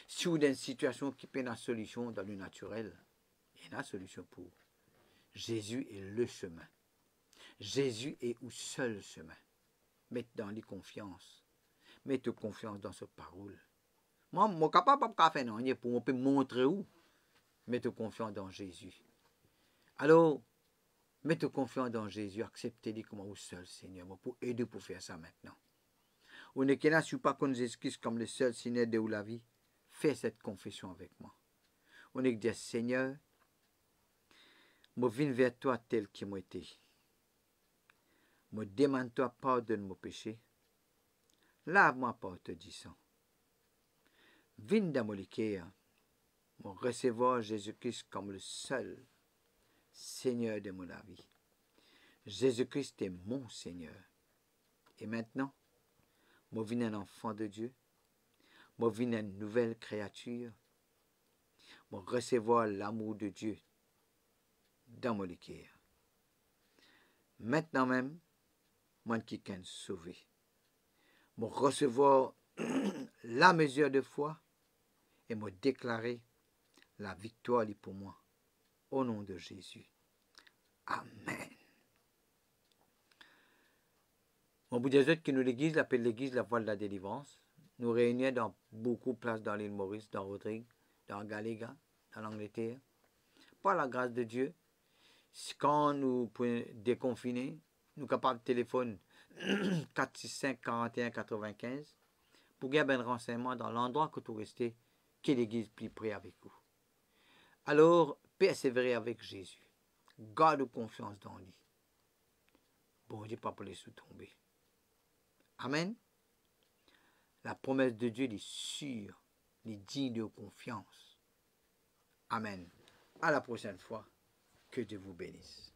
si vous êtes dans une situation qui peut la solution dans le naturel, il y a une solution pour. Jésus est le chemin. Jésus est le seul chemin. Mettez dans les confiance. Mettez confiance dans ce parole. Moi, je ne suis pas capable de faire rien pour montrer où. Mettez confiance dans Jésus. Alors, mettez confiance dans Jésus. Acceptez-le comme le seul Seigneur. Pour aider pour faire ça maintenant. On n'est que là, si vous pas contre Jésus-Christ comme le seul Seigneur de la vie, faites cette confession avec moi. On est que dire, Seigneur, je viens vers toi tel qu'il m'a été. Je demande toi pardonne mon péché. Lave-moi par te disant. Viens dans mon cœur, je recevoir Jésus-Christ comme le seul Seigneur de mon vie. Jésus-Christ est mon Seigneur. Et maintenant, je viens un enfant de Dieu. Je viens une nouvelle créature. Je recevoir l'amour de Dieu dans mon cœur. Maintenant même, moi qui suis sauvé. Je recevoir la mesure de foi et me déclarer la victoire pour moi. Au nom de Jésus. Amen. Mon bout des autres qui nous l'église, l'appelle l'église la voie de la délivrance. Nous réunissons dans beaucoup de places dans l'île Maurice, dans Rodrigue, dans Galéga, dans l'Angleterre. Par la grâce de Dieu, quand nous pouvons déconfiner, nous sommes capables de téléphoner 465 41 95 pour gagner un renseignement dans l'endroit que vous restez, que l'église plus près avec vous. Alors, persévérez avec Jésus. Garde confiance dans lui. Bon Dieu, pas pour les sous-tomber. Amen. La promesse de Dieu est sûre, est digne de confiance. Amen. À la prochaine fois. Que Dieu vous bénisse.